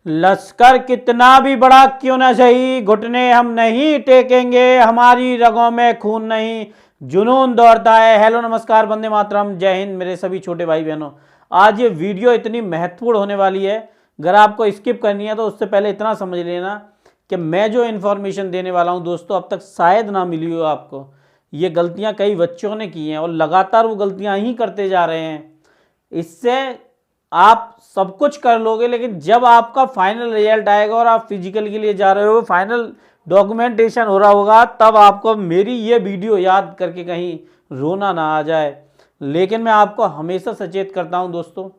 लश्कर कितना भी बड़ा क्यों ना सही, घुटने हम नहीं टेकेंगे, हमारी रगों में खून नहीं जुनून दौड़ता है। हेलो नमस्कार, वंदे मातरम, जय हिंद मेरे सभी छोटे भाई बहनों। आज ये वीडियो इतनी महत्वपूर्ण होने वाली है, अगर आपको स्किप करनी है तो उससे पहले इतना समझ लेना कि मैं जो इन्फॉर्मेशन देने वाला हूं दोस्तों, अब तक शायद ना मिली हो आपको। ये गलतियां कई बच्चों ने की हैं और लगातार वो गलतियां ही करते जा रहे हैं। इससे आप सब कुछ कर लोगे, लेकिन जब आपका फाइनल रिजल्ट आएगा और आप फिजिकल के लिए जा रहे हो, फाइनल डॉक्यूमेंटेशन हो रहा होगा, तब आपको मेरी ये वीडियो याद करके कहीं रोना ना आ जाए। लेकिन मैं आपको हमेशा सचेत करता हूं दोस्तों,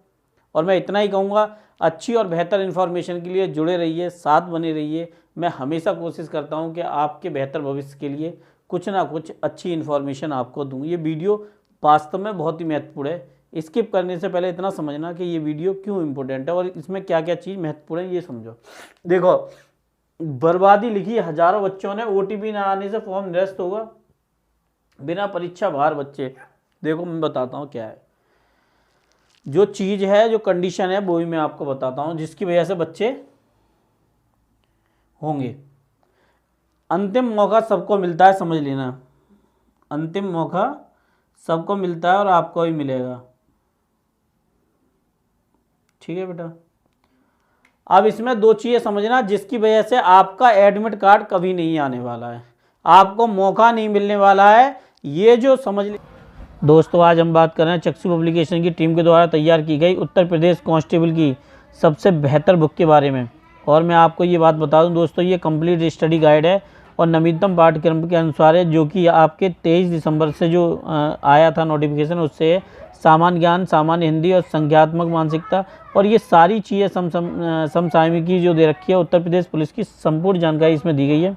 और मैं इतना ही कहूँगा, अच्छी और बेहतर इन्फॉर्मेशन के लिए जुड़े रहिए, साथ बने रहिए। मैं हमेशा कोशिश करता हूँ कि आपके बेहतर भविष्य के लिए कुछ ना कुछ अच्छी इन्फॉर्मेशन आपको दूँ। ये वीडियो वास्तव में बहुत ही महत्वपूर्ण है। स्किप करने से पहले इतना समझना कि ये वीडियो क्यों इंपॉर्टेंट है और इसमें क्या क्या चीज़ महत्वपूर्ण है, ये समझो। देखो, बर्बादी लिखी हजारों बच्चों ने, ओटीपी ना आने से फॉर्म निरस्त होगा, बिना परीक्षा बाहर बच्चे। देखो मैं बताता हूँ क्या है जो चीज़ है, जो कंडीशन है, वो भी मैं आपको बताता हूँ जिसकी वजह से बच्चे होंगे। अंतिम मौका सबको मिलता है, समझ लेना। अंतिम मौका सबको मिलता है और आपको भी मिलेगा, ठीक है बेटा। अब इसमें दो चीज़ें समझना जिसकी वजह से आपका एडमिट कार्ड कभी नहीं आने वाला है, आपको मौका नहीं मिलने वाला है, ये जो समझ ले। दोस्तों आज हम बात कर रहे हैं चक्षु पब्लिकेशन की टीम के द्वारा तैयार की गई उत्तर प्रदेश कांस्टेबल की सबसे बेहतर बुक के बारे में। और मैं आपको ये बात बता दूं दोस्तों, ये कंप्लीट स्टडी गाइड है और नवीनतम पाठ्यक्रम के अनुसार है, जो कि आपके 23 दिसंबर से जो आया था नोटिफिकेशन, उससे सामान्य ज्ञान, सामान्य हिंदी और संख्यात्मक मानसिकता, और ये सारी चीज़ें समसामयिकी जो दे रखी है, उत्तर प्रदेश पुलिस की संपूर्ण जानकारी इसमें दी गई है।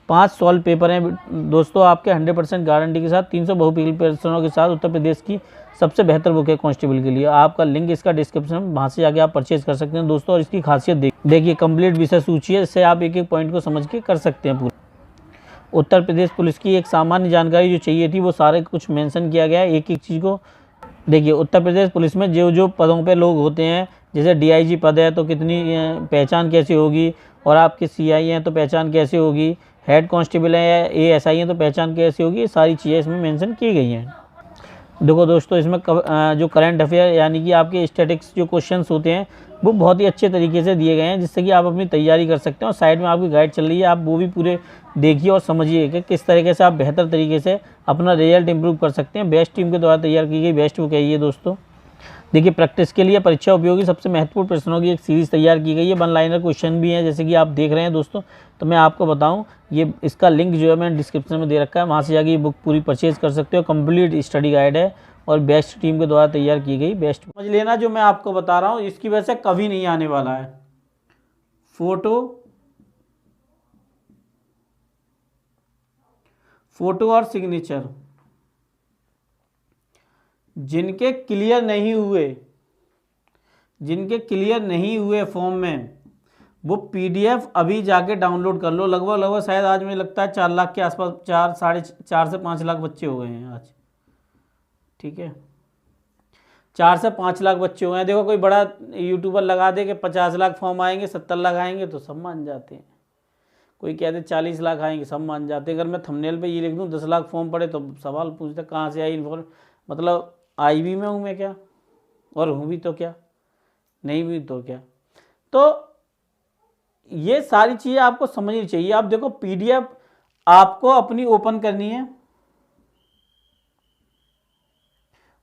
5 सॉल्व पेपर हैं दोस्तों आपके 100% गारंटी के साथ, 300 बहुपील प्रश्नों के साथ। उत्तर प्रदेश की सबसे बेहतर बुक है कांस्टेबल के लिए। आपका लिंक इसका डिस्क्रिप्शन में, वहाँ से जाके आप परचेज कर सकते हैं दोस्तों। और इसकी खासियत देखिए, कंप्लीट विषय सूची है, इससे आप एक एक पॉइंट को समझ के कर सकते हैं पूरा। उत्तर प्रदेश पुलिस की एक सामान्य जानकारी जो चाहिए थी वो सारे कुछ मेंशन किया गया है, एक एक चीज़ को। देखिए, उत्तर प्रदेश पुलिस में जो जो पदों पे लोग होते हैं, जैसे डीआईजी पद है तो कितनी पहचान कैसे होगी, और आपके सीआई हैं तो पहचान कैसे होगी, हेड कांस्टेबल है या एएसआई हैं तो पहचान कैसे होगी, ये सारी चीज़ें इसमें मेंशन की गई हैं। देखो दोस्तों, इसमें जो करंट अफेयर यानी कि आपके स्टैटिक्स जो क्वेश्चंस होते हैं वो बहुत ही अच्छे तरीके से दिए गए हैं, जिससे कि आप अपनी तैयारी कर सकते हैं। और साइड में आपकी गाइड चल रही है, आप वो भी पूरे देखिए और समझिए कि किस तरीके से आप बेहतर तरीके से अपना रिजल्ट इंप्रूव कर सकते हैं। बेस्ट टीम के द्वारा तैयार की गई बेस्ट बुक है ये दोस्तों। देखिए, प्रैक्टिस के लिए परीक्षा उपयोगी सबसे महत्वपूर्ण प्रश्नों की एक सीरीज़ तैयार की गई है। 1 लाइनर क्वेश्चन भी हैं, जैसे कि आप देख रहे हैं दोस्तों। तो मैं आपको बताऊं, ये इसका लिंक जो है मैंने डिस्क्रिप्शन में दे रखा है, वहाँ से जाके ये बुक पूरी परचेज कर सकते हो। कंप्लीट स्टडी गाइड है और बेस्ट टीम के द्वारा तैयार की गई बेस्ट। समझ लेना जो मैं आपको बता रहा हूँ, इसकी वजह से कभी नहीं आने वाला है। फोटो और सिग्नेचर जिनके क्लियर नहीं हुए फॉर्म में, वो पीडीएफ अभी जाके डाउनलोड कर लो। लगभग शायद आज मुझे लगता है 4 लाख के आसपास, 4 से 5 लाख बच्चे हो गए हैं आज, ठीक है। 4 से 5 लाख बच्चे हो गए हैं। देखो, कोई बड़ा यूट्यूबर लगा दे कि 50 लाख फॉर्म आएंगे, 70 लाख आएंगे, तो सब मान जाते हैं। कोई कहते 40 लाख आएंगे, सब मान जाते हैं। अगर मैं थंबनेल पे ये लिख दूँ 10 लाख फॉर्म पड़े, तो सवाल पूछते कहाँ से आई इन्फॉर्म, मतलब आई भी में हूँ मैं क्या, और हूँ भी तो क्या, नहीं भी तो क्या। तो ये सारी चीज़ें आपको समझनी चाहिए। आप देखो, पीडीएफ आपको अपनी ओपन करनी है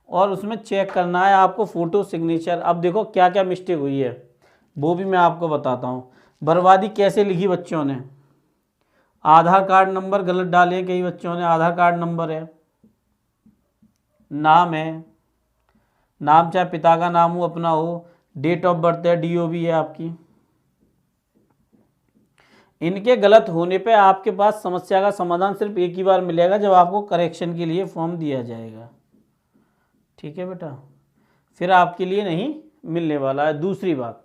और उसमें चेक करना है आपको फोटो सिग्नेचर। अब देखो क्या क्या मिस्टेक हुई है वो भी मैं आपको बताता हूँ। बर्बादी कैसे लिखी बच्चों ने, आधार कार्ड नंबर गलत डाले कई बच्चों ने। आधार कार्ड नंबर है, नाम है, नाम चाहे पिता का नाम हो, अपना हो, डेट ऑफ बर्थ है, डीओबी है आपकी। इनके गलत होने पे आपके पास समस्या का समाधान सिर्फ एक ही बार मिलेगा, जब आपको करेक्शन के लिए फॉर्म दिया जाएगा, ठीक है बेटा। फिर आपके लिए नहीं मिलने वाला है। दूसरी बात,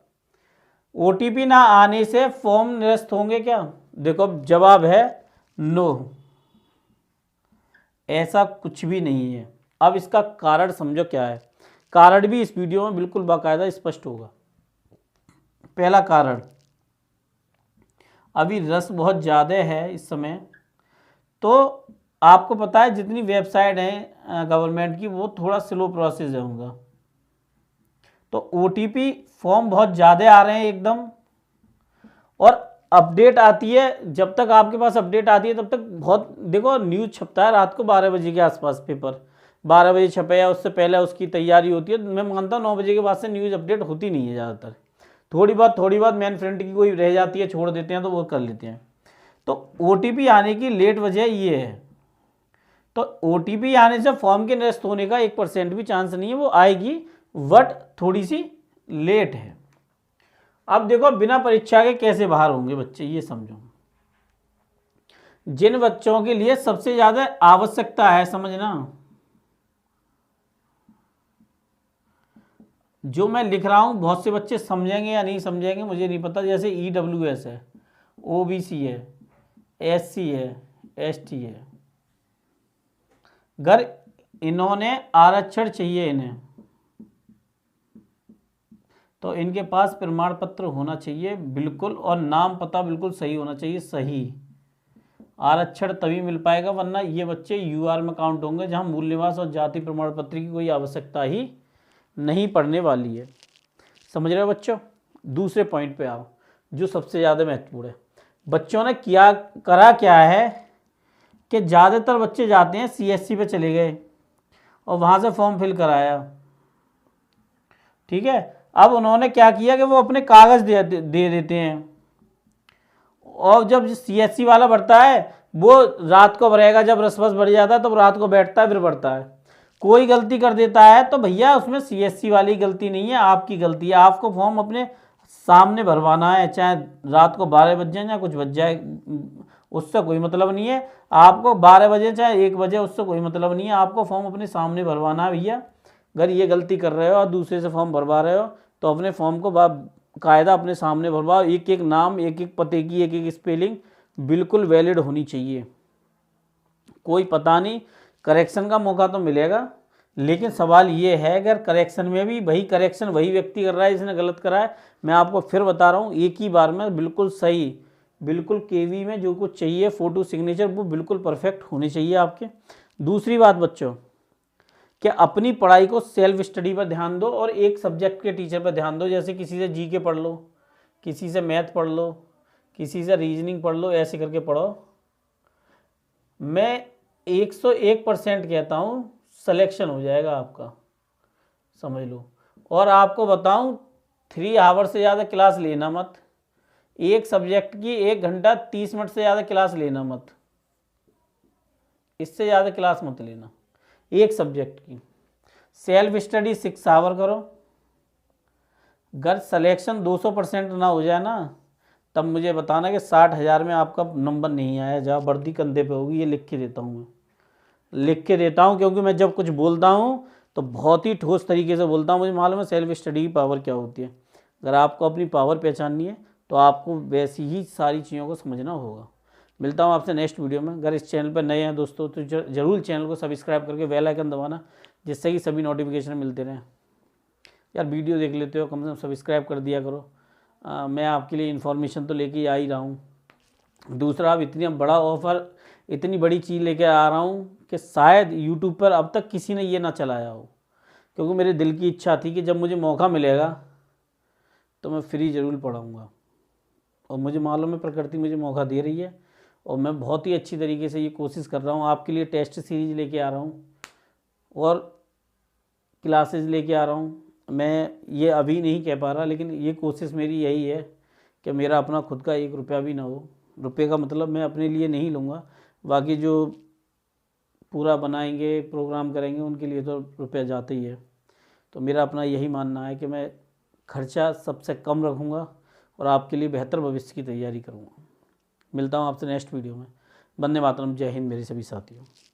ओटीपी ना आने से फॉर्म निरस्त होंगे क्या? देखो, जवाब है नो, ऐसा कुछ भी नहीं है। अब इसका कारण समझो क्या है। कारण भी इस वीडियो में बिल्कुल बाकायदा स्पष्ट होगा। पहला कारण, अभी रस बहुत ज़्यादा है इस समय, तो आपको पता है जितनी वेबसाइट हैं गवर्नमेंट की वो थोड़ा स्लो प्रोसेस है उनका, तो OTP फॉर्म बहुत ज़्यादा आ रहे हैं एकदम, और अपडेट आती है, जब तक आपके पास अपडेट आती है तब तक बहुत, देखो न्यूज़ छपता है रात को 12 बजे के आसपास, पेपर 12 बजे छपे या उससे पहले उसकी तैयारी होती है, मैं मानता हूँ 9 बजे के बाद से न्यूज़ अपडेट होती नहीं है ज़्यादातर, थोड़ी बहुत मैन फ्रेंड की कोई रह जाती है, छोड़ देते हैं तो वो कर लेते हैं। तो OTP आने की लेट वजह ये है, तो OTP आने से फॉर्म के निरस्त होने का 1% भी चांस नहीं है, वो आएगी बट थोड़ी सी लेट है। अब देखो बिना परीक्षा के कैसे बाहर होंगे बच्चे, ये समझो। जिन बच्चों के लिए सबसे ज्यादा आवश्यकता है, समझना, जो मैं लिख रहा हूं बहुत से बच्चे समझेंगे या नहीं समझेंगे मुझे नहीं पता, जैसे EWS है, OBC है, SC है, ST है, अगर इन्होंने आरक्षण चाहिए इन्हें, तो इनके पास प्रमाण पत्र होना चाहिए बिल्कुल, और नाम पता बिल्कुल सही होना चाहिए, सही आरक्षण तभी मिल पाएगा, वरना ये बच्चे UR में काउंट होंगे, जहां मूल निवास और जाति प्रमाण पत्र की कोई आवश्यकता ही नहीं पड़ने वाली है। समझ रहे हो बच्चों? दूसरे पॉइंट पे आओ जो सबसे ज़्यादा महत्वपूर्ण है। बच्चों ने करा क्या है कि ज़्यादातर बच्चे जाते हैं CSC पे चले गए और वहाँ से फॉर्म फिल कराया, ठीक है। अब उन्होंने क्या किया कि वो अपने कागज़ दे देते हैं, और जब CSC वाला भरता है वो रात को भरेगा, जब रसबस भर जाता है तब रात को बैठता है फिर भरता है। कोई गलती कर देता है तो भैया उसमें CSC वाली गलती नहीं है, आपकी गलती है। आपको फॉर्म अपने सामने भरवाना है, चाहे रात को 12 बज जाए या कुछ बज जाए, उससे कोई मतलब नहीं है। आपको 12 बजे चाहे 1 बजे, उससे कोई मतलब नहीं है, आपको फॉर्म अपने सामने भरवाना है भैया। अगर ये गलती कर रहे हो और दूसरे से फॉर्म भरवा रहे हो तो अपने फॉर्म को कायदा अपने सामने भरवाओ, एक एक नाम, एक एक पते की एक एक स्पेलिंग बिल्कुल वैलिड होनी चाहिए। कोई पता नहीं, करेक्शन का मौका तो मिलेगा, लेकिन सवाल ये है अगर करेक्शन में भी वही करेक्शन वही व्यक्ति कर रहा है जिसने गलत करा है, मैं आपको फिर बता रहा हूँ, एक ही बार में बिल्कुल सही, बिल्कुल KV में जो कुछ चाहिए, फ़ोटो सिग्नेचर वो बिल्कुल परफेक्ट होने चाहिए आपके। दूसरी बात बच्चों, कि अपनी पढ़ाई को सेल्फ स्टडी पर ध्यान दो और एक सब्जेक्ट के टीचर पर ध्यान दो। जैसे किसी से GK पढ़ लो, किसी से मैथ पढ़ लो, किसी से रीजनिंग पढ़ लो, ऐसे करके पढ़ो। मैं 101% कहता हूँ सिलेक्शन हो जाएगा आपका, समझ लो। और आपको बताऊँ 3 आवर से ज़्यादा क्लास लेना मत, एक सब्जेक्ट की 1 घंटा 30 मिनट से ज़्यादा क्लास लेना मत, इससे ज़्यादा क्लास मत लेना एक सब्जेक्ट की। सेल्फ स्टडी 6 आवर करो। अगर सिलेक्शन 200% ना हो जाए ना, तब मुझे बताना कि 60,000 में आपका नंबर नहीं आया, जहाँ वर्दी कंधे पे होगी, ये लिख के देता हूँ, मैं लिख के देता हूँ, क्योंकि मैं जब कुछ बोलता हूँ तो बहुत ही ठोस तरीके से बोलता हूँ। मुझे मालूम है सेल्फ स्टडी की पावर क्या होती है। अगर आपको अपनी पावर पहचाननी है तो आपको वैसी ही सारी चीज़ों को समझना होगा। मिलता हूँ आपसे नेक्स्ट वीडियो में। अगर इस चैनल पर नए हैं दोस्तों तो ज़रूर चैनल को सब्सक्राइब करके बेल आइकन दबाना, जिससे कि सभी नोटिफिकेशन मिलते रहें। यार वीडियो देख लेते हो, कम से कम सब्सक्राइब कर दिया करो। मैं आपके लिए इन्फॉर्मेशन तो लेके आ ही रहा हूँ। दूसरा, अब इतनी बड़ा ऑफ़र, इतनी बड़ी चीज़ लेके आ रहा हूँ कि शायद यूट्यूब पर अब तक किसी ने ये ना चलाया हो, क्योंकि मेरे दिल की इच्छा थी कि जब मुझे मौका मिलेगा तो मैं फ्री ज़रूर पढ़ाऊँगा। और मुझे मालूम है प्रकृति मुझे मौका दे रही है, और मैं बहुत ही अच्छी तरीके से ये कोशिश कर रहा हूँ। आपके लिए टेस्ट सीरीज लेके आ रहा हूँ और क्लासेस लेके आ रहा हूँ। मैं ये अभी नहीं कह पा रहा, लेकिन ये कोशिश मेरी यही है कि मेरा अपना खुद का 1 रुपया भी ना हो। रुपये का मतलब मैं अपने लिए नहीं लूँगा, बाकी जो पूरा बनाएंगे प्रोग्राम करेंगे उनके लिए तो रुपया जाता ही है। तो मेरा अपना यही मानना है कि मैं खर्चा सबसे कम रखूँगा और आपके लिए बेहतर भविष्य की तैयारी करूँगा। मिलता हूँ आपसे नेक्स्ट वीडियो में। वंदे मातरम। जय हिंद मेरे सभी साथियों।